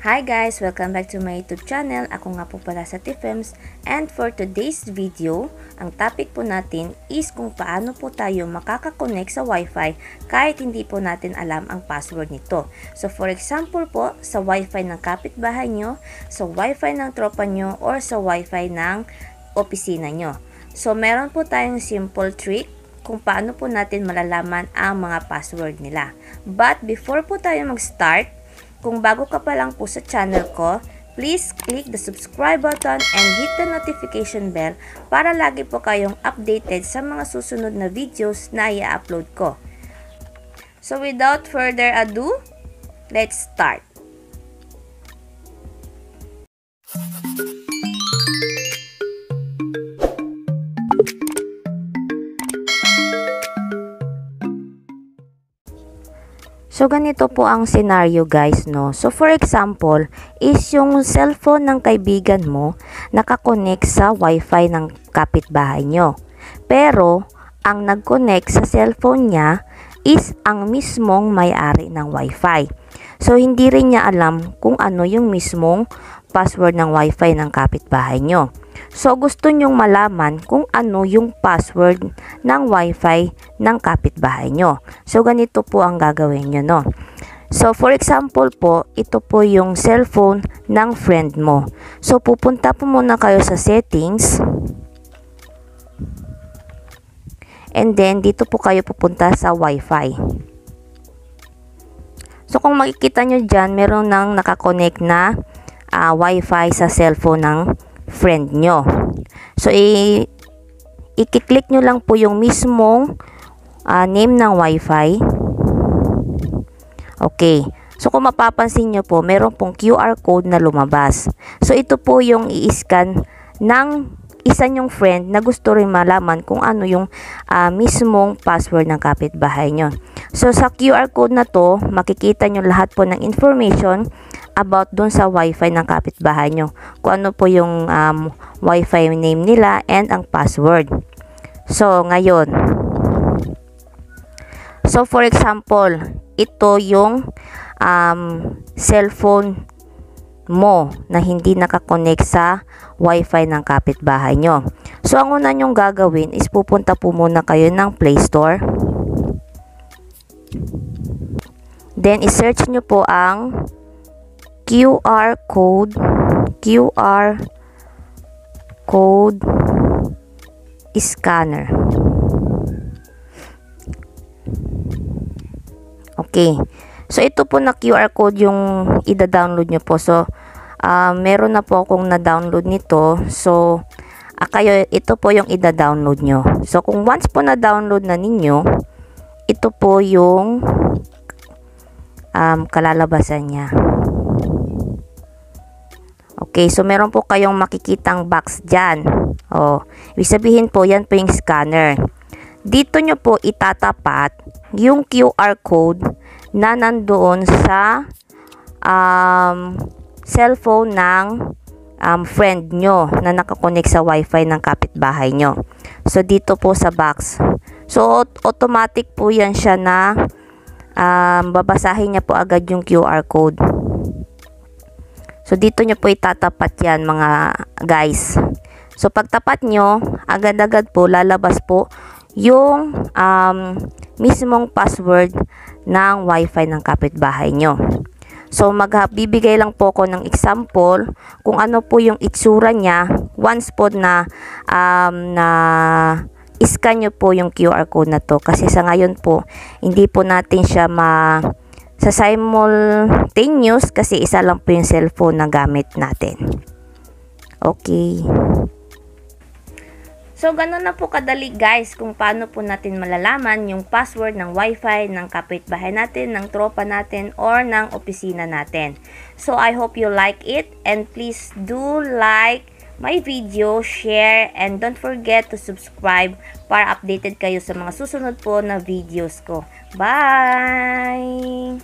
Hi guys! Welcome back to my YouTube channel. Ako nga po pala sa Tifems, and for today's video, ang topic po natin is kung paano po tayo makakakonect sa Wi-Fi kahit hindi po natin alam ang password nito. So for example po, sa Wi-Fi ng kapitbahay nyo, sa Wi-Fi ng tropa nyo, or sa Wi-Fi ng opisina nyo. So meron po tayong simple trick kung paano po natin malalaman ang mga password nila. But before po tayo mag-start, kung bago ka pa lang po sa channel ko, please click the subscribe button and hit the notification bell para lagi po kayong updated sa mga susunod na videos na i-upload ko. So without further ado, let's start! So, ganito po ang scenario guys, no? So, for example, is yung cellphone ng kaibigan mo nakakonect sa Wi-Fi ng kapitbahay nyo. Pero, ang nag-connect sa cellphone niya is ang mismong may-ari ng Wi-Fi. So, hindi rin niya alam kung ano yung mismong password ng Wi-Fi ng kapitbahay nyo. So, gusto nyong malaman kung ano yung password ng Wi-Fi ng kapitbahay nyo. So, ganito po ang gagawin nyo, no? So, for example po, ito po yung cellphone ng friend mo. So, pupunta po muna kayo sa settings. And then, dito po kayo pupunta sa Wi-Fi. So, kung makikita nyo dyan, meron nang nakakonect na Wi-Fi sa cellphone ng friend nyo. So, i-click nyo lang po yung mismong name ng Wi-Fi. Okay. So, kung mapapansin nyo po, meron pong QR code na lumabas. So, ito po yung i-scan ng isa nyong friend na gusto rin malaman kung ano yung mismong password ng kapitbahay nyo. So, sa QR code na to, makikita nyo lahat po ng information about dun sa Wi-Fi ng kapitbahay nyo. Kung ano po yung Wi-Fi name nila and ang password. So, ngayon. So, for example, ito yung cellphone mo na hindi nakakonect sa Wi-Fi ng kapitbahay nyo. So, ang una nyong gagawin is pupunta po muna kayo ng Play Store. Then, isearch nyo po ang QR code scanner. Okay. So, ito po na QR code yung ida-download nyo po. So, meron na po akong na-download nito. So, kayo, ito po yung ida-download nyo. So, kung once po na-download na ninyo, ito po yung kalalabasan niya. Okay, so meron po kayong makikitang box dyan. Ibig sabihin po, yan po yung scanner. Dito nyo po itatapat yung QR code na nandoon sa cellphone ng friend nyo na nakakonect sa Wi-Fi ng kapitbahay nyo. So, dito po sa box. So, automatic po yan siya na babasahin niya po agad yung QR code. So, dito nyo po itatapat yan mga guys. So, pagtapat nyo, agad-agad po lalabas po yung mismong password ng Wi-Fi ng kapitbahay nyo. So, magbibigay lang po ako ng example kung ano po yung itsura niya once po na scan nyo po yung QR code na to. Kasi sa ngayon po, hindi po natin siya sa simultaneous kasi isa lang po yung cellphone na gamit natin. Okay. So, ganun na po kadali guys kung paano po natin malalaman yung password ng Wi-Fi ng kapitbahay natin, ng tropa natin, or ng opisina natin. So, I hope you like it, and please do like my video, share, and don't forget to subscribe para updated kayo sa mga susunod po na videos ko. Bye!